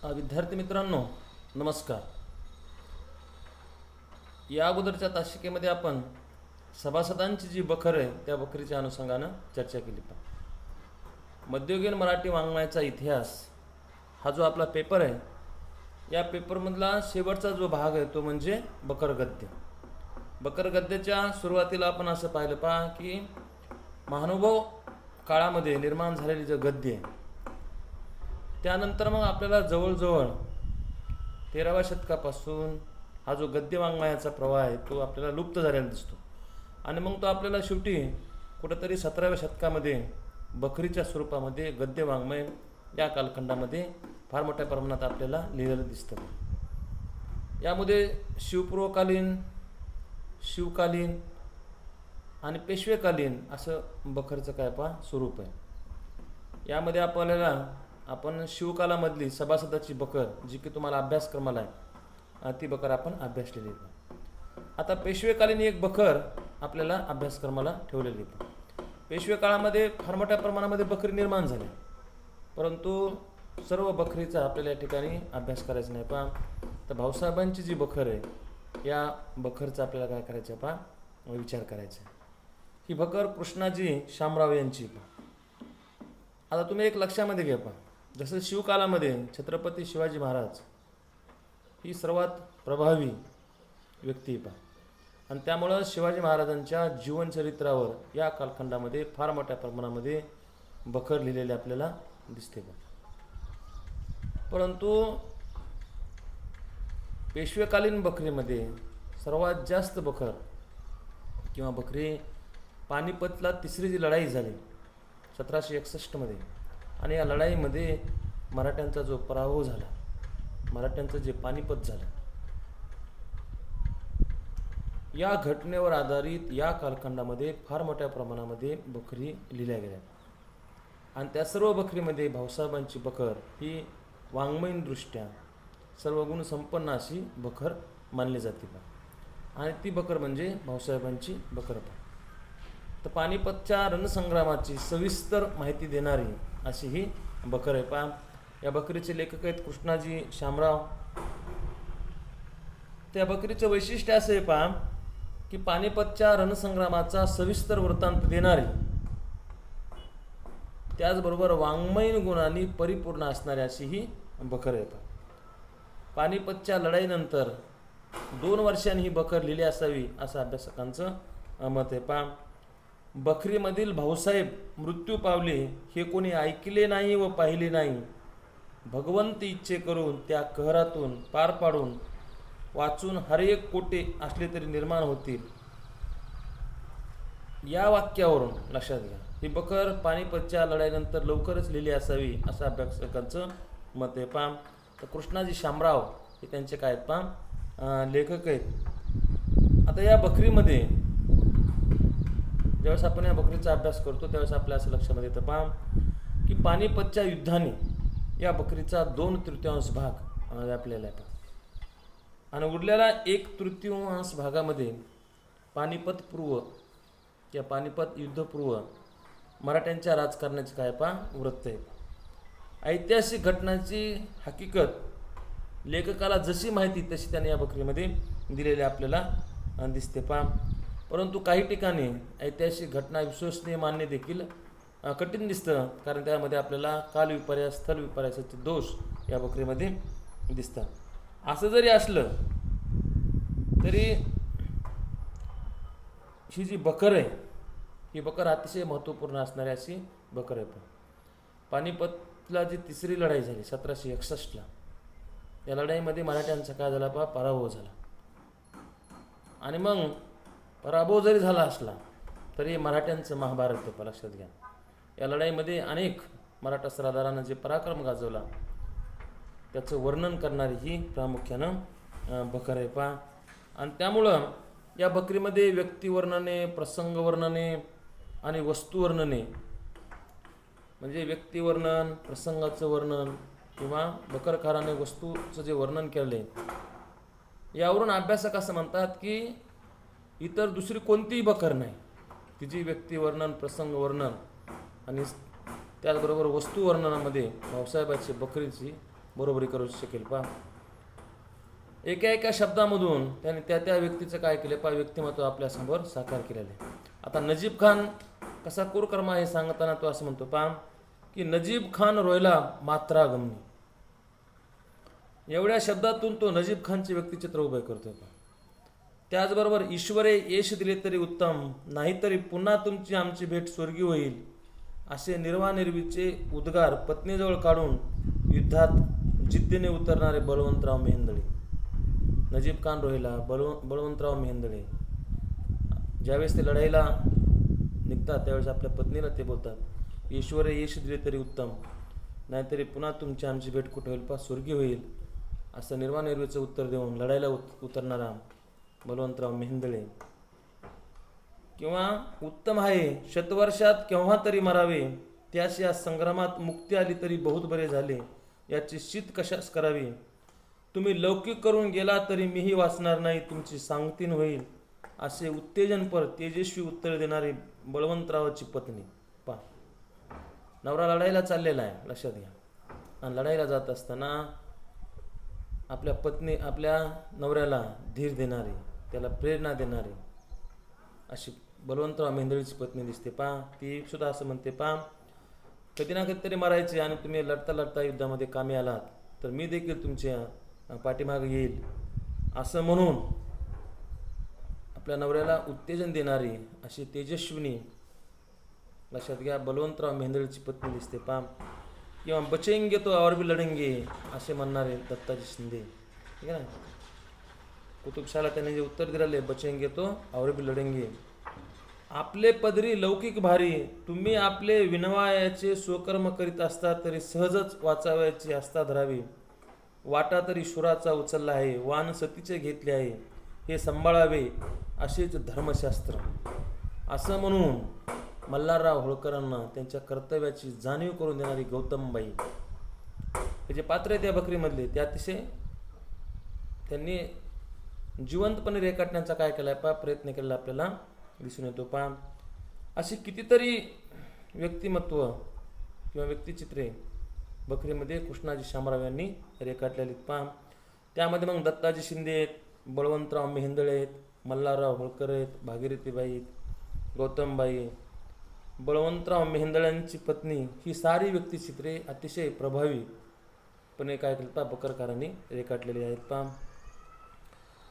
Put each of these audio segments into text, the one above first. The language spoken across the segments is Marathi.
विद्यार्थी मित्रांनो, नमस्कार. या अगोदरच्या तासिकेमध्ये आपण सभासदांची जी बखर आहे त्या बखरीच्या अनुषंगानं चर्चा केली. मध्ययुगीन मराठी वाङ्मयाचा इतिहास हा जो आपला पेपर आहे, या पेपरमधला शेवटचा जो भाग आहे तो म्हणजे बकर गद्य. बकर गद्याच्या सुरुवातीला आपण असं पाहिलं की महानुभाव काळामध्ये निर्माण झालेली जे गद्य आहे, त्यानंतर मग आपल्याला जवळजवळ 13व्या शतकापासून हा जो गद्य वाङ्मयाचा प्रवाह आहे तो आपल्याला लुप्त झालेला दिसतो. आणि मग तो आपल्याला शेवटी कुठंतरी 17व्या शतकामध्ये बखरीच्या स्वरूपामध्ये गद्य वाङ्मय या कालखंडामध्ये फार मोठ्या प्रमाणात आपल्याला लिहिलेलं दिसतं. यामध्ये शिवपूर्वकालीन, शिवकालीन आणि पेशवेकालीन असं बखरचं स्वरूप आहे. यामध्ये आपण शिवकालामधली सभासदाची बखर जी की तुम्हाला अभ्यासक्रमाला आहे ती बखर आपण अभ्यासलेली आहे. आता पेशवेकालीन एक बखर आपल्याला अभ्यासक्रमाला ठेवलेली आहे. पेशवे काळामध्ये फार मोठ्या प्रमाणामध्ये बखरी निर्माण झाली, परंतु सर्व बखरीचा आपल्याला या ठिकाणी अभ्यास करायचा नाही. तर भाऊसाहेबांची जी बखर आहे या बखरचा आपल्याला काय करायचं विचार करायचा. ही बखर कृष्णाजी शामराव यांची. आता तुम्ही एक लक्षामध्ये घ्या जसं शिवकालामध्ये छत्रपती शिवाजी महाराज ही सर्वात प्रभावी व्यक्ती आणि त्यामुळं शिवाजी महाराजांच्या जीवनचरित्रावर या कालखंडामध्ये फार मोठ्या प्रमाणामध्ये बखर लिहिलेले आपल्याला दिसते. परंतु पेशवेकालीन बखरीमध्ये सर्वात जास्त बखर किंवा बखरी पानिपतला तिसरी जी लढाई झाली 1761 मध्ये, आणि या लढाईमध्ये मराठ्यांचा जो पराभव झाला, मराठ्यांचं जे पानिपत झालं, या घटनेवर आधारित या कालखंडामध्ये फार मोठ्या प्रमाणामध्ये बखरी लिहिल्या गेल्या. आणि त्या सर्व बखरीमध्ये भाऊसाहेबांची बखर ही वाङ्मयीनदृष्ट्या सर्व गुण संपन्न अशी बखर मानली जाते. आणि ती बखर म्हणजे भाऊसाहेबांची बखर. तर पानिपतच्या रणसंग्रामाची सविस्तर माहिती देणारी अशी ही बखर आहे. या बखरीचे लेखक आहेत कृष्णाजी शामराव. त्या बखरीचं वैशिष्ट्य असं आहे की पानिपतच्या रणसंग्रामाचा सविस्तर वृत्तांत देणारी, त्याचबरोबर वाङ्मयीन गुणांनी परिपूर्ण असणारी अशी ही बखर आहे. पानिपतच्या लढाईनंतर 2 वर्षांनी ही बखर लिहिली असावी असं अभ्यासकांचं मत आहे. बखरीमधील भाऊसाहेब मृत्यू पावले हे कोणी ऐकले नाही व पाहिले नाही, भगवंत इच्छे करून त्या कहरातून पार पाडून वाचून हर एक कोटे असले तरी निर्माण होतील. या वाक्यावरून लक्षात घ्या ही बखर पानिपतच्या लढाईनंतर लवकरच लिहिली असावी असं अभ्यासकांचं मत आहे. तर कृष्णाजी शामराव हे त्यांचे काय लेखक आहेत. आता या बखरीमध्ये ज्यावेळेस आपण या बखरीचा अभ्यास करतो त्यावेळेस आपल्या असं लक्षामध्ये येतं की पानिपतच्या युद्धाने या बखरीचा 2/3 भाग व्यापलेला आहे. आणि उरलेला 1/3 भागामध्ये पानिपत पूर्व या पानिपत युद्धपूर्व मराठ्यांच्या राजकारणाचे वृत्त आहे. ऐतिहासिक घटनांची हकीकत लेखकाला जशी माहिती तशी त्याने या बखरीमध्ये दिलेली आपल्याला दिसते. परंतु काही ठिकाणी ऐतिहासिक घटना विश्वसनीय मानणे देखील कठीण दिसतं, कारण त्यामध्ये आपल्याला कालविपर्यास स्थलविपर्यासाचे दोष या बखरीमध्ये दिसतात. असं जरी असलं तरी ही जी बखर आहे ही बखर अतिशय महत्त्वपूर्ण असणारी अशी बखर आहे. पानिपतला जी तिसरी लढाई झाली 1761ला, या लढाईमध्ये मराठ्यांचा काय झाला पराभव झाला. आणि मग पराभव जरी झाला असला तरी मराठ्यांचं महाभारत लक्षात घ्या. या लढाईमध्ये अनेक मराठा सरदारांना जे पराक्रम गाजवला त्याचं वर्णन करणारी ही प्रामुख्यानं बखर आहे. आणि त्यामुळं या बखरीमध्ये व्यक्तिवर्णने, प्रसंगवर्णने आणि वस्तुवर्णने, म्हणजे व्यक्तिवर्णन, प्रसंगाचं वर्णन किंवा बखरकाराने वस्तूचं जे वर्णन केले, यावरून अभ्यासक असं म्हणतात की इतर दुसरी कोणतीही बखर नाही तिची व्यक्तिवर्णन, प्रसंगवर्णन आणि त्याचबरोबर वस्तुवर्णनामध्ये भाऊसाहेबाची बखरीची बरोबरी करू शकेल. पहा एका एका शब्दामधून त्याने त्या त्या व्यक्तीचं काय केलं पहा व्यक्तिमत्व आपल्यासमोर साकार केलेलं आहे. आता नजीब खान कसा कुरकर्मा हे सांगताना तो असं म्हणतो पहा की नजीब खान रोयला मात्रा गमनी. एवढ्या शब्दातून तो नजीब खानचे व्यक्तिचित्र उभे करतोय. त्याचबरोबर ईश्वरे यश दिले तरी उत्तम, नाहीतरी पुन्हा तुमची आमची भेट स्वर्गी होईल, असे निर्वानिर्वीचे उद्गार पत्नीजवळ काढून युद्धात जिद्दीने उतरणारे बळवंतराव मेहेंदळे. नजीब खान रोहिला बळवंतराव मेहेंदळे ज्यावेळेस ते लढाईला निघतात त्यावेळेस आपल्या पत्नीला ते बोलतात, ईश्वरे यश दिले तरी उत्तम, नाहीतरी पुन्हा तुमची आमची भेट कुठे होईल पा स्वर्गी होईल, असं निर्वानिर्वीचं उत्तर देऊन लढाईला उतरणारा बळवंतराव मेहेंदळे. किंवा उत्तम आहे शतवर्षात केव्हा तरी मरावे, त्यास या संग्रामात मुक्ती आली तरी बहुत बरे झाले, याची शीत कशास करावी, तुम्ही लौकिक करून गेला तरी मीही वाचणार नाही, तुमची सांगतीन होईल, असे उत्तेजनपर तेजस्वी उत्तर देणारी बळवंतरावाची पत्नी. पा नवरा लढाईला चाललेला आहे लक्षात घ्या, आणि लढाईला जात असताना आपल्या पत्नी आपल्या नवऱ्याला धीर देणारी, त्याला प्रेरणा देणारी अशी बळवंतराव मेहेंदळेची पत्नी दिसते. पा ती सुद्धा असं म्हणते, पा कधी ना कधीतरी मारायचे आणि तुम्ही लढता लढता युद्धामध्ये कामी आलात तर मी देखील तुमच्या पाठीमागे येईल, असं म्हणून आपल्या नवऱ्याला उत्तेजन देणारी अशी तेजस्विनी लक्षात घ्या बळवंतराव मेहेंदळेची पत्नी दिसते. पा किंवा बचेंगे तो और भी लढेंगे असे म्हणणारे दत्ताजी शिंदे. ठीक आहे ना, कुतुबशाला त्यांनी जे उत्तर दिलेले बचेंगे तो और भी लढेंगे. आपले पदरी लौकिक भारी, तुम्ही आपले विनवायाचे स्वकर्म करीत असता तरी सहजच वाचावयाची आस्था धरावी, वाटा तरी शुराचा उचलला आहे, वान सतीचे घेतले आहे, हे सांभाळावे असेच धर्मशास्त्र. असं म्हणून मल्हारराव होळकरांना त्यांच्या कर्तव्याची जाणीव करून देणारी गौतमबाई हे जे पात्र आहे त्या बकरीमधले ते अतिशय त्यांनी जिवंतपणे रेखाटण्याचा काय केलाय पा प्रयत्न केलेला आपल्याला दिसून येतो. पा अशी कितीतरी व्यक्तिमत्व किंवा व्यक्तिचित्रे बकरीमध्ये कृष्णाजी शामराव यांनी रेखाटलेली. पा त्यामध्ये मग दत्ताजी शिंदे आहेत, बळवंतराव मेहेंदळे आहेत, मल्हारराव होळकर आहेत, भागीरथीबाई आहेत, गौतमबाई, बळवंतराव मेहेंदळ्यांची पत्नी, ही सारी व्यक्तिचित्रे अतिशय प्रभावीपणे काय केलं पा बकरकारांनी रेखाटलेली आहेत. पा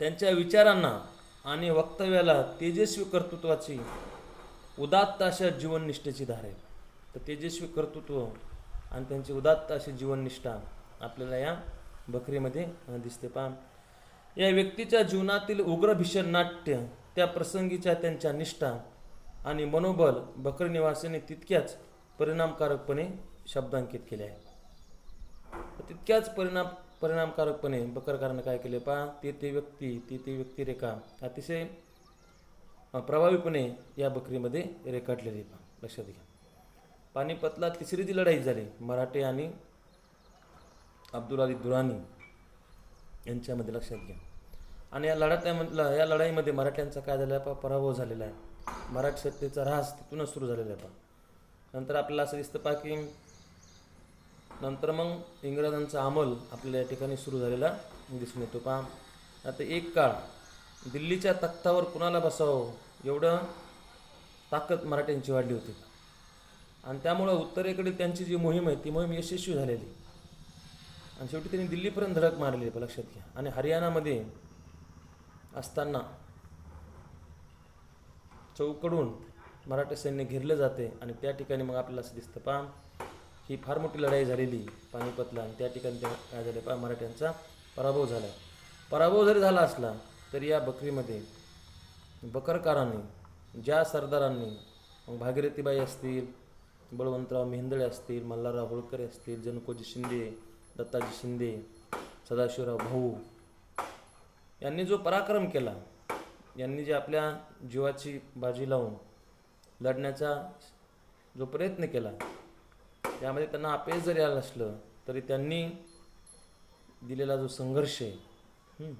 त्यांच्या विचारांना आणि वक्तव्याला तेजस्वी कर्तृत्वाची उदात्त अशा जीवननिष्ठेची धार आहे. तर तेजस्वी कर्तृत्व आणि त्यांची उदात्त अशी जीवननिष्ठा आपल्याला या बकरीमध्ये दिसते. पा या व्यक्तीच्या जीवनातील उग्र भीषण नाट्य, त्या प्रसंगीच्या त्यांच्या निष्ठा आणि मनोबल बकरी निवासीने तितक्याच परिणामकारकपणे शब्दांकित केले आहे. तितक्याच परिणामकारकपणे बकरकारांनी काय केले पा ते व्यक्तिरेखा अतिशय प्रभावीपणे या बकरीमध्ये रेखाटलेली. पा लक्षात घ्या, पानिपतला तिसरी जी लढाई झाली मराठे आणि अब्दुल अली दुरानी यांच्यामध्ये लक्षात घ्या, आणि या लढाईमध्ये मराठ्यांचा काय झाला पा पराभव झालेला आहे. मराठी सत्तेचा ऱ्हास तिथूनच सुरू झालेला आहे. पा नंतर आपल्याला असं दिसतं पा की नंतर मग इंग्रजांचा अंमल आपल्याला या ठिकाणी सुरू झालेला दिसून येतो. पा आता एक काळ दिल्लीच्या तख्तावर कुणाला बसावं एवढं ताकद मराठ्यांची वाढली होती, आणि त्यामुळं उत्तरेकडील त्यांची जी मोहीम आहे ती मोहीम यशस्वी झालेली, आणि शेवटी त्यांनी दिल्लीपर्यंत धडक मारली आहे लक्षात घ्या. आणि हरियाणामध्ये असताना चौकडून मराठी सैन्य घेरले जाते, आणि त्या ठिकाणी मग आपल्याला असं दिसतं पा ही फार मोठी लढाई झालेली पानिपतला, आणि त्या ठिकाणी काय झालं पा मराठ्यांचा पराभव झाला. पराभव जरी झाला असला तरी या बकरीमध्ये बकरकारांनी ज्या सरदारांनी मग भागीरथीबाई असतील, बळवंतराव मेहेंदळे असतील, मल्हारराव होळकर असतील, जनकोजी शिंदे, दत्ताजी शिंदे, सदाशिवराव भाऊ यांनी जो पराक्रम केला, यांनी जे आपल्या जीवाची बाजी लावून लढण्याचा जो प्रयत्न केला, त्यामध्ये त्यांना अपयश जरी आलं असलं तरी त्यांनी दिलेला जो संघर्ष आहे,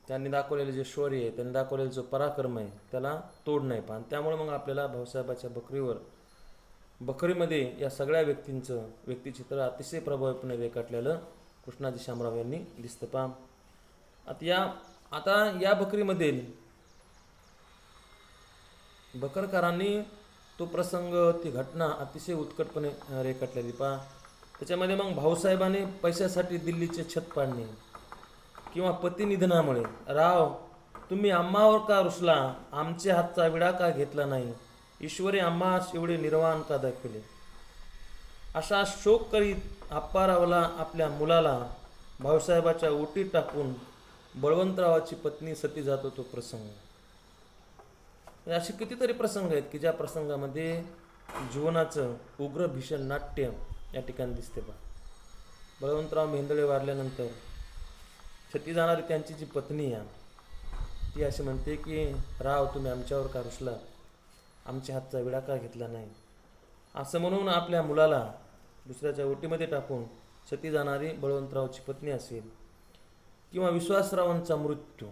त्यांनी दाखवलेले जे शौर्य आहे, त्यांनी दाखवलेला जो पराक्रम आहे त्याला तोड नाही. पण त्यामुळे मग आपल्याला भाऊसाहेबाच्या बकरीवर बखरीमध्ये या सगळ्या व्यक्तींचं व्यक्तिचित्र अतिशय प्रभावीपणे रेखाटलेलं कृष्णाजी शामराव यांनी दिसतं पहा. आता या बकरीमधील बकरकारांनी तो प्रसंग, ती घटना अतिशय उत्कटपणे रेखाटलेली पहा. त्याच्यामध्ये मग भाऊसाहेबांनी पैशासाठी दिल्लीचे छत पाडणे किंवा पती निधनामुळे राव तुम्ही आम्हावर का रुसला, आमच्या हातचा विडा का घेतला नाही, ईश्वरी आम्हास एवढे निर्वाण का दाखविले, अशा शोक करीत आप्पारावला आपल्या मुलाला भाऊसाहेबाच्या ओटीत टाकून बळवंतरावाची पत्नी सती जातो तो प्रसंग. असे कितीतरी प्रसंग आहेत की ज्या प्रसंगामध्ये जीवनाचं उग्र भीषण नाट्य या ठिकाणी दिसते पहा. बळवंतराव मेंदळे वारल्यानंतर सती जाणारी त्यांची जी पत्नी आहे ती अशी म्हणते की राव तुम्ही आमच्यावर का रुसला, आमच्या हातचा विडा का घेतला नाही, असं म्हणून आपल्या मुलाला दुसऱ्याच्या ओटीमध्ये टाकून सती जाणारी बळवंतरावची पत्नी असेल किंवा विश्वासरावांचा मृत्यू,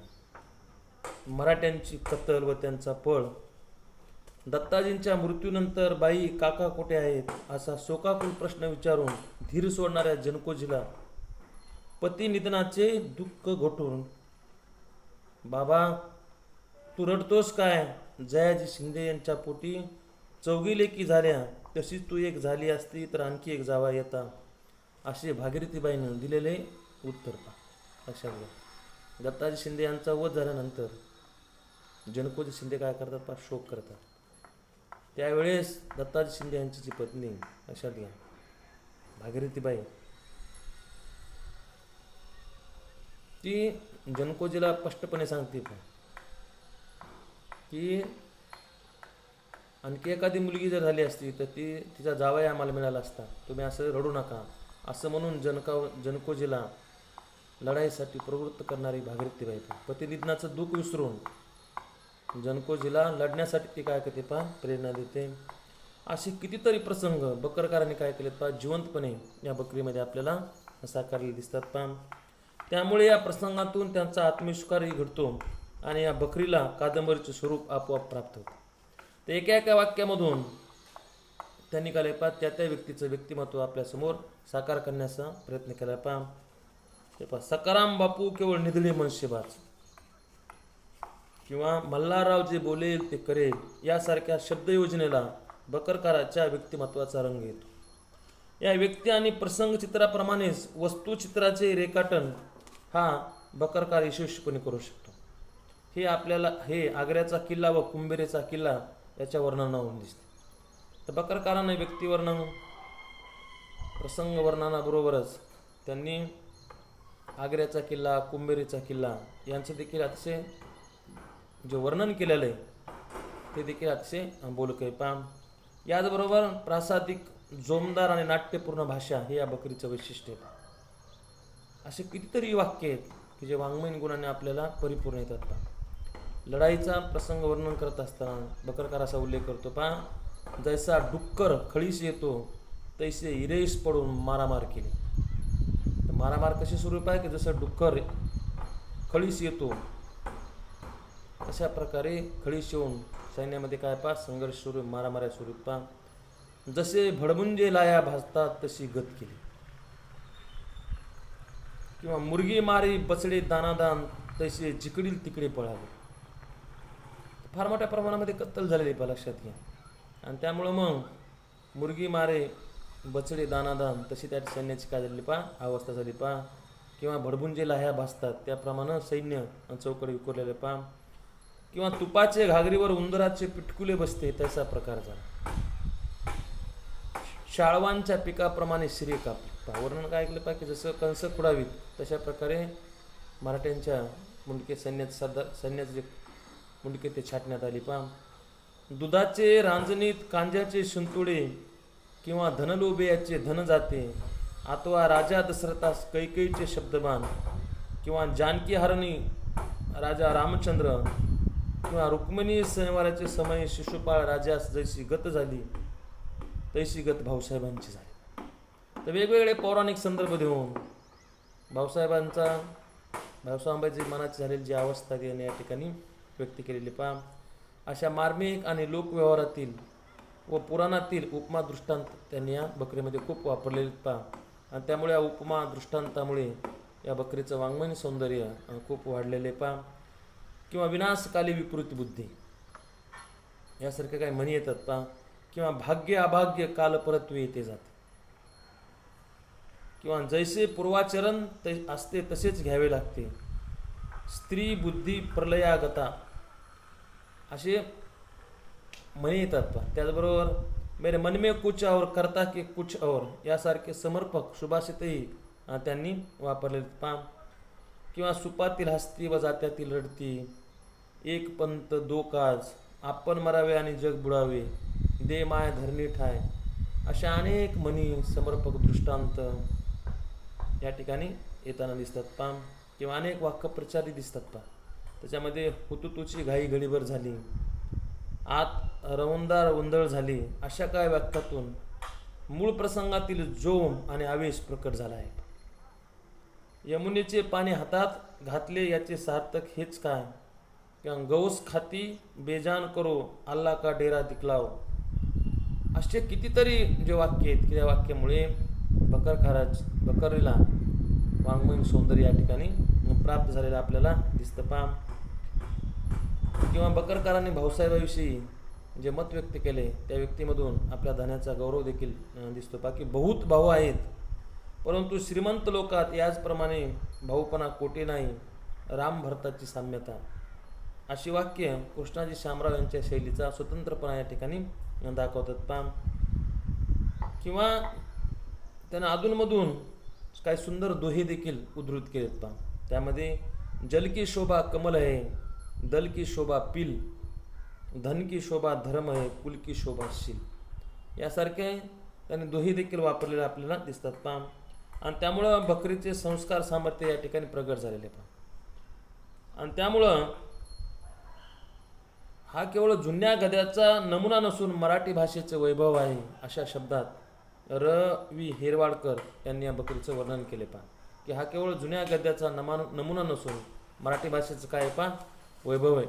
मराठ्यांची कत्तल व त्यांचा पळ, दत्ताजींच्या मृत्यूनंतर बाई काका कुठे आहेत असा शोकाकुल प्रश्न विचारून धीर सोडणाऱ्या जनकोजीला पती निधनाचे दुःख घोटून बाबा तू रडतोस काय, जयाजी शिंदे यांच्या पोटी चौघी लेकी झाल्या, तशीच तू एक झाली असती तर आणखी एक जावा येता, असे भागीरथीबाईनं दिलेले उत्तर पहा. लक्षात घ्या. दत्ताजी शिंदे यांचा वध झाल्यानंतर जनकोजी शिंदे काय करतात पहा, शोक करतात. त्यावेळेस दत्ताजी शिंदे यांची जी पत्नी, लक्षात घ्या, भागीरथीबाई, ती जनकोजीला स्पष्टपणे सांगते की आणखी एखादी मुलगी जर झाली असती तर तिचा जावई आम्हाला मिळाला असता, तुम्ही असं रडू नका, असं म्हणून जनकोजीला लढाईसाठी प्रवृत्त करणारी भागीरथीबाई पतिनिधनाचं दुःख विसरून जनकोजीला लढण्यासाठी ती काय करते पहा, प्रेरणा देते. असे कितीतरी प्रसंग बकरकारांनी काय केलेत पहा, जिवंतपणे या बकरीमध्ये आपल्याला साकारलेले दिसतात पहा. त्यामुळे या प्रसंगातून त्यांचा आत्मविश्वासही घडतो आणि या बकरीला कादंबरीचे स्वरूप आपोआप प्राप्त होते. तर एका एका वाक्यामधून त्यांनी काय पहा, त्या त्या व्यक्तीचं व्यक्तिमत्व आपल्यासमोर साकार करण्याचा प्रयत्न केला पहा. ते पहा, सकाराम बापू केवळ निधळे मनशेबाज किंवा मल्हारराव जे बोलेल ते करेल यासारख्या शब्दयोजनेला बकरकाराच्या व्यक्तिमत्वाचा रंग येतो. या व्यक्ती आणि प्रसंग चित्राप्रमाणेच वस्तुचित्राचे रेखाटन हा बकरकार यशस्वीपणे करू शकतो. हे आपल्याला आग्र्याचा किल्ला व कुंभेरेचा किल्ला याच्या वर्णनावरून दिसते. तर बकरकाराने व्यक्तिवर्णन प्रसंग वर्णनाबरोबरच त्यांनी आग्र्याचा किल्ला, कुंभेरेचा किल्ला यांचं देखील अतिशय जे वर्णन केलेलं आहे ते देखील अतिशय बोलक आहे पहा. याचबरोबर प्रासादिक, जोमदार आणि नाट्यपूर्ण भाषा हे या बकरीचं वैशिष्ट्य आहे. असे कितीतरी वाक्य आहेत की जे वाङ्मयीन गुणाने आपल्याला परिपूर्ण येतात पहा. लढाईचा प्रसंग वर्णन करत असताना बकरकार असा उल्लेख करतो पहा, जैसा डुक्कर खळीस येतो तैसे इरेस पडून मारामार केली. मारामार कशी स्वरूप आहे की जसं डुक्कर खळीस येतो अशा प्रकारे खळीस येऊन सैन्यामध्ये काय पहा, संघर्ष स्वरूप, मारामाऱ्या स्वरूप पहा. जसे भडमुंजे लाया भाजतात तशी गत केली किंवा मुर्गी मारी बचडे दानादान तसे जिकडील तिकडे पळाले. फार मोठ्या प्रमाणामध्ये कत्तल झालेली पहा, लक्षात घ्या. आणि त्यामुळं मग मुर्गी मारे बचडे दानादान तशी त्या सैन्याची काय झाली पहा, अवस्था झाली पहा. किंवा भडमुंजे लाह्या भासतात त्याप्रमाणे सैन्य चौकडे विखुरलेले पहा. किंवा तुपाचे घागरीवर उंदराचे पिटकुले बसते तसा प्रकार झाला. शाळवांच्या पिकाप्रमाणे शिरे कापले. वर्णन काय ऐकलं पाहिजे, जसं कंस खुडावीत तशा प्रकारे मराठ्यांच्या मुंडके सैन्याचे जे मुंडके ते छाटण्यात आली पहा. दुधाचे रांजणीत कांज्याचे शिंतोडे किंवा धनलोभे धन जाते, अथवा राजा दशरथास कैकेयीचे शब्दबाण किंवा जानकी हरणी राजा रामचंद्र किंवा रुक्मिणी संवाराचे समय शिशुपाळ राजास जैसी गत झाली तैशी गत भाऊसाहेबांची झाली. तर वेगवेगळे पौराणिक संदर्भ देऊन भाऊसाहेबांची मनाची झालेली जी अवस्था त्यांनी या ठिकाणी व्यक्त केलेली पहा. अशा मार्मिक आणि लोकव्यवहारातील व पुराणातील उपमा दृष्टांत त्यांनी या बकरीमध्ये खूप वापरलेले पहा. आणि त्यामुळे या उपमा दृष्टांतामुळे या बकरीचं वाङ्मयीन सौंदर्य खूप वाढलेले पहा. किंवा विनाशकाली विकृती बुद्धी यासारखे काही म्हणी येतात पहा. किंवा भाग्य अभाग्य काल परत्वे येते जाते. किंवा जैसे पूर्वाचरण असते तसेच घ्यावे लागते. स्त्री बुद्धी प्रलयागता असे म्हणी येतात पहा. त्याचबरोबर मेरे मन में कुछ और करता के कुछ और यासारखे समर्पक सुभाषितही त्यांनी वापरले पहा. किंवा सुपातील हस्ती व जात्यातील रडती, एक पंत दो काज, आपण मरावे आणि जग बुडावे, दे माय धरणी ठाय अशा अनेक म्हणी समर्पक दृष्टांत या ठिकाणी येताना दिसतात पहा. किंवा अनेक वाक्यप्रचारी दिसतात पहा. त्याच्यामध्ये हुतुतुची घाई घडीभर झाली, आत रवंदार गोंधळ झाली अशा काय वाक्यातून मूळ प्रसंगातील जोम आणि आवेश प्रकट झाला आहे. यमुनेचे पाणी हातात घातले याचे सार्थक हेच काय. किंवा गौस खाती बेजान करो अल्लाह का डेरा दिखलाओ असे कितीतरी जे वाक्य आहेत की त्या वाक्यामुळे बकरीला वाङ्मयीन सौंदर्य या ठिकाणी प्राप्त झालेलं आपल्याला दिसतं पहा. किंवा बकरकारांनी भाऊसाहेबाविषयी जे मत व्यक्त केले त्या व्यक्तीमधून आपल्या धन्याचा गौरव देखील दिसतो पहा. की बहुत भाऊ आहेत परंतु श्रीमंत लोकात याचप्रमाणे भाऊपणा कोटी नाही, राम भरताची साम्यता अशी वाक्य कृष्णाजी शामराव यांच्या शैलीचा स्वतंत्रपणा या ठिकाणी दाखवतात पहा. किंवा त्यांना अधूनमधून काही सुंदर दोहे देखील उद्धृत केलेत पहा. त्यामध्ये जल की शोभा कमल है, दल की शोभा पिल, धन की शोभा धर्म है, कुल की शोभा शील यासारखे त्यांनी दोहे देखील वापरलेले आपल्याला दिसतात पहा. आणि त्यामुळं बकरीचे संस्कार सामर्थ्य या ठिकाणी प्रगट झालेले पहा. आणि त्यामुळं हा केवळ जुन्या गद्याचा नमुना नसून मराठी भाषेचे वैभव आहे अशा शब्दात र.वी. हेरवाडकर यांनी या बकरीचं वर्णन केले पहा. की हा केवळ जुन्या गद्याचा नमुना नसून मराठी भाषेचं काय पहा वैभव आहे.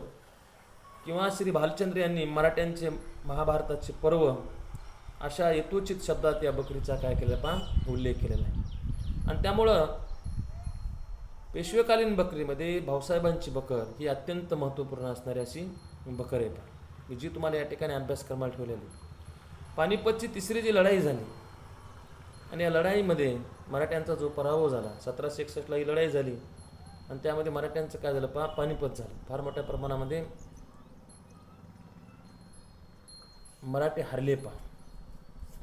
किंवा श्री भालचंद्र यांनी मराठ्यांचे महाभारताचे पर्व अशा यथोचित शब्दात या बकरीचा काय केला पहा उल्लेख केलेला आहे. आणि त्यामुळं पेशवेकालीन बकरीमध्ये भाऊसाहेबांची बकर ही अत्यंत महत्त्वपूर्ण असणारी अशी बकर आहे पहा, जी तुम्हाला या ठिकाणी अभ्यासक्रमाला ठेवलेली. पानिपतची तिसरी जी लढाई झाली आणि या लढाईमध्ये मराठ्यांचा जो पराभव झाला 1761ला ही लढाई झाली आणि त्यामध्ये मराठ्यांचं काय झालं पहा पानिपत झालं. फार मोठ्या प्रमाणामध्ये मराठी हरले पहा.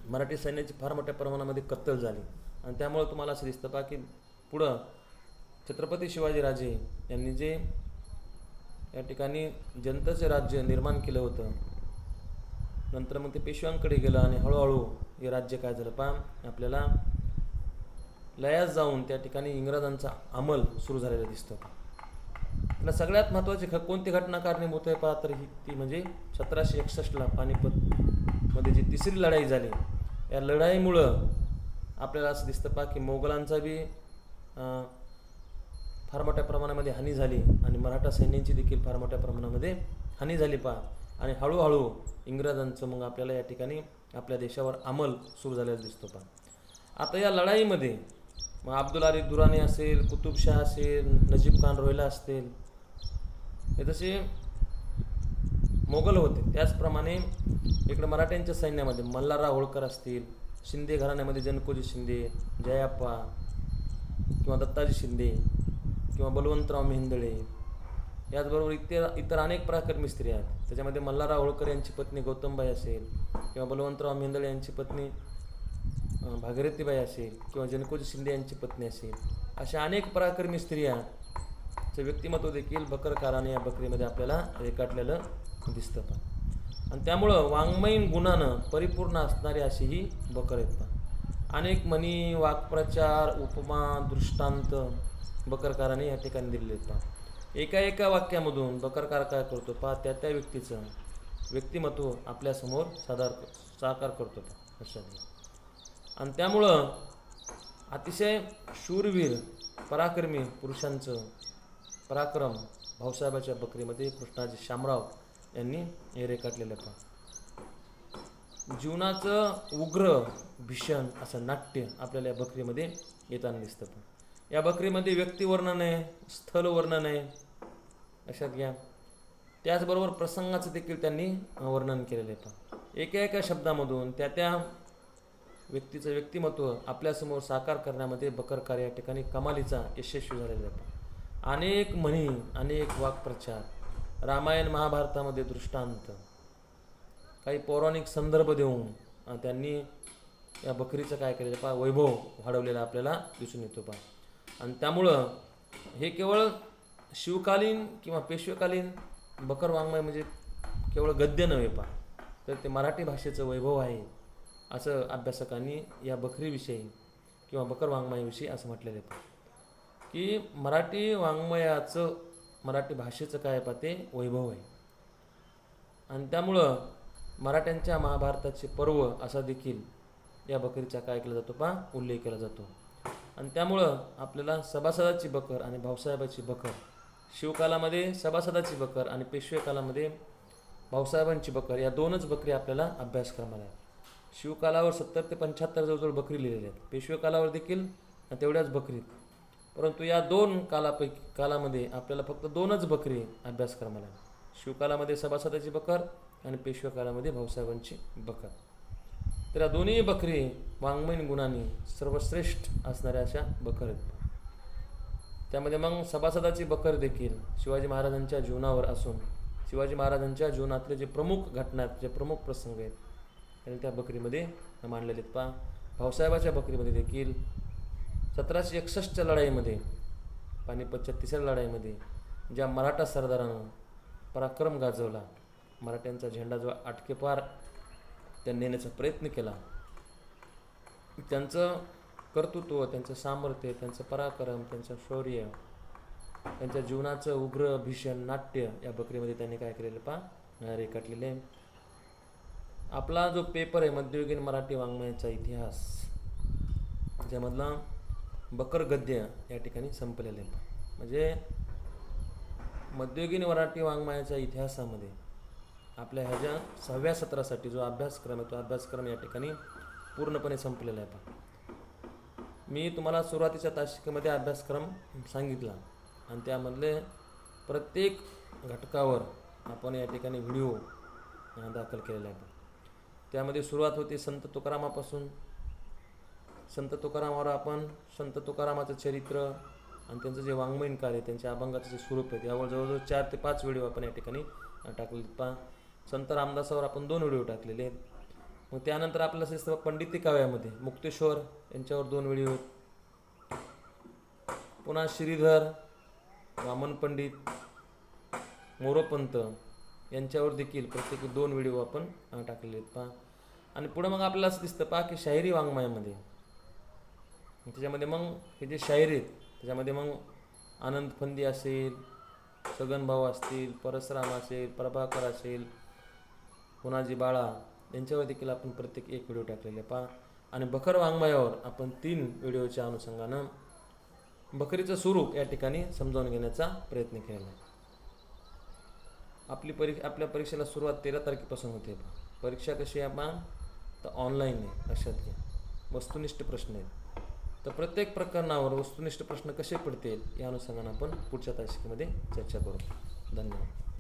मराठी सैन्याची फार मोठ्या प्रमाणामध्ये कत्तल झाली. आणि त्यामुळे तुम्हाला असं दिसतं पहा की पुढं छत्रपती शिवाजीराजे यांनी जे या ठिकाणी जनतेचे राज्य निर्माण केलं होतं, नंतर मग ते पेशव्यांकडे गेलं आणि हळूहळू हे राज्य काय झालं पहा आपल्याला लयास जाऊन त्या ठिकाणी इंग्रजांचा अंमल सुरू झालेला दिसतो. त्याला सगळ्यात महत्त्वाची कोणती घटना कारणीभूत आहे पहा तर ती म्हणजे 1761ला पानिपतमध्ये जी तिसरी लढाई झाली या लढाईमुळं आपल्याला असं दिसतं पहा की मोगलांचा बी फार मोठ्या प्रमाणामध्ये हानी झाली आणि मराठा सैन्याची देखील फार मोठ्या प्रमाणामध्ये हानी झाली पहा. आणि हळूहळू इंग्रजांचं मग आपल्याला या ठिकाणी आपल्या देशावर अंमल सुरू झालेला दिसतो पहा. आता या लढाईमध्ये मग अब्दुल आरिफ दुरानी असेल, कुतुबशाह असेल, नजीब खान रोहिला असतील, हे तसे मोगल होते. त्याचप्रमाणे इकडे मराठ्यांच्या सैन्यामध्ये मल्हारराव होळकर असतील, शिंदे घराण्यामध्ये जनकोजी शिंदे, जयाप्पा किंवा दत्ताजी शिंदे किंवा बलवंतराव मेहेंदळे याचबरोबर इतर अनेक पराक्रमी स्त्री आहेत. त्याच्यामध्ये मल्हारराव होळकर यांची पत्नी गौतमबाई असेल किंवा बलवंतराव मेहेंदळे यांची पत्नी भागीरथीबाई असेल किंवा जनकोजी शिंदे यांची पत्नी असेल, अशा अनेक पराक्रमी स्त्रियांचे व्यक्तिमत्व देखील बकरकाराने या बकरीमध्ये आपल्याला रेखाटलेलं दिसतं पहा. आणि त्यामुळं वाङ्मयीन गुणानं परिपूर्ण असणारी अशी ही बकर आहेत पहा. अनेक म्हणी, वाक्प्रचार, उपमा, दृष्टांत बकरकाराने या ठिकाणी दिलेले आहेत पहा. एका एका वाक्यामधून बकरकार काय करतो पहा त्या व्यक्तीचं व्यक्तिमत्व आपल्यासमोर साकार करतो पहा अशा. आणि त्यामुळं अतिशय शूरवीर पराक्रमी पुरुषांचं पराक्रम भाऊसाहेबाच्या बकरीमध्ये कृष्णाजी शामराव यांनी हे रेखाटलेलं पहा. जीवनाचं उग्र भीषण असं नाट्य आपल्याला या बकरीमध्ये येताना दिसतं. पण या बकरीमध्ये व्यक्तिवर्णन आहे, स्थल वर्णन आहे, लक्षात घ्या. त्याचबरोबर प्रसंगाचं देखील त्यांनी वर्णन केलेलं आहे. पण एका एका शब्दामधून त्या व्यक्तीचं व्यक्तिमत्व आपल्यासमोर साकार करण्यामध्ये बकरकार या ठिकाणी कमालीचा यशस्वी झालेला आहे. अनेक म्हणी, अनेक वाक्प्रचार, रामायण महाभारतामध्ये दृष्टांत, काही पौराणिक संदर्भ देऊन त्यांनी या बकरीचं काय केलेलं पहा वैभव वाढवलेला आपल्याला दिसून येतो पहा. आणि त्यामुळं हे केवळ शिवकालीन किंवा पेशवेकालीन बकर वाङ्मय म्हणजे केवळ गद्य नव्हे पहा, तर ते मराठी भाषेचं वैभव आहे असं अभ्यासकांनी या बकरीविषयी किंवा बकर वाङ्मयाविषयी असं म्हटलेलं आहे पहा, की मराठी वाङ्मयाचं, मराठी भाषेचं काय पहा ते वैभव आहे. आणि त्यामुळं मराठ्यांच्या महाभारताचे पर्व असा देखील या बकरीचा काय केला जातो पहा उल्लेख केला जातो. आणि त्यामुळं आपल्याला सभासदाची बकर आणि भाऊसाहेबाची बकर, शिवकालामध्ये सभासदाची बकर आणि पेशवे कालामध्ये भाऊसाहेबांची बकर, या दोनच बकरी आपल्याला अभ्यासक्रमाला आहे. शिवकालावर 70 ते 75 जवळजवळ बकरी लिहिलेल्या आहेत, पेशवे कालावर देखील तेवढ्याच बकरीत. परंतु या दोन कालामध्ये आपल्याला फक्त दोनच बकरी अभ्यासक्रमाला आहे. शिवकालामध्ये सभासदाची बकर आणि पेशवे कालामध्ये भाऊसाहेबांची बकर. तर या दोन्ही बकरी वाङ्मयीन गुणांनी सर्वश्रेष्ठ असणाऱ्या अशा बकर आहेत. त्यामध्ये मग सभासदाची बकर देखील शिवाजी महाराजांच्या जीवनावर असून शिवाजी महाराजांच्या जीवनातले जे प्रमुख घटना आहेत, जे प्रमुख प्रसंग आहेत, त्यांनी त्या बकरीमध्ये मांडलेले आहेत. पहा भाऊसाहेबाच्या बकरीमध्ये देखील 1761च्या लढाईमध्ये, पानिपतच्या तिसऱ्या लढाईमध्ये ज्या मराठा सरदारानं पराक्रम गाजवला, मराठ्यांचा झेंडा जो आटकेपार त्यांनी नेण्याचा प्रयत्न केला, त्यांचं कर्तृत्व, त्यांचं सामर्थ्य, त्यांचं पराक्रम, त्यांचं शौर्य, त्यांच्या जीवनाचं उग्र भीषण नाट्य या बकरीमध्ये त्यांनी काय केलेलं पहा रेखाटलेले आहे. आपला जो पेपर आहे मध्ययुगीन मराठी वाङ्मयाचा इतिहास, ज्यामधला बकर गद्य या ठिकाणी संपलेलं आहे. म्हणजे मध्ययुगीन मराठी वाङ्मयाच्या इतिहासामध्ये आपल्या ह्या ज्या 6व्या सत्रासाठी जो अभ्यासक्रम आहे, तो अभ्यासक्रम या ठिकाणी पूर्णपणे संपलेला आहे. पहा मी तुम्हाला सुरुवातीच्या तासिकेमध्ये अभ्यासक्रम सांगितला आणि त्यामधले प्रत्येक घटकावर आपण या ठिकाणी व्हिडिओ दाखल केलेला आहे. त्यामध्ये सुरुवात होती संत तुकारामापासून. संत तुकारामावर आपण संत तुकारामाचं चरित्र आणि त्यांचं जे वाङ्मयीन कार्य, त्यांच्या अभंगाचं जे स्वरूप आहे, यावर जवळजवळ 4 ते 5 व्हिडिओ आपण या ठिकाणी टाकलेले. पहा संत रामदासावर आपण 2 व्हिडिओ टाकलेले आहेत. मग त्यानंतर आपल्याला दिसतं पंडिती काव्यामध्ये मुक्तेश्वर यांच्यावर 2 व्हिडिओ आहेत. पुन्हा श्रीधर, वामन पंडित, मोरोपंत यांच्यावर देखील प्रत्येकी 2 व्हिडिओ आपण टाकलेले आहेत. पहा आणि पुढं मग आपल्याला असं दिसतं पहा की शाहिरी वाङ्मयामध्ये, त्याच्यामध्ये मग हे जे शाहिरी आहेत त्याच्यामध्ये मग आनंद फंदी असेल, सगनभाऊ असतील, परसराम असेल, प्रभाकर असेल, पुनाजी बाळा यांच्यावर देखील आपण प्रत्येक एक व्हिडिओ टाकलेले पहा. आणि बकर वाङ्मयावर आपण 3 व्हिडिओच्या अनुषंगानं बकरीचं स्वरूप या ठिकाणी समजावून घेण्याचा प्रयत्न केला आहे. आपल्या परीक्षेला सुरुवात 13 तारखेपासून होते. परीक्षा कशी आहे आपण तर ऑनलाईन आहे, लक्षात घ्या. वस्तुनिष्ठ प्रश्न आहेत, तर प्रत्येक प्रकरणावर वस्तुनिष्ठ प्रश्न कसे पडतील या अनुषंगानं आपण पुढच्या तासिकेमध्ये चर्चा करू. धन्यवाद.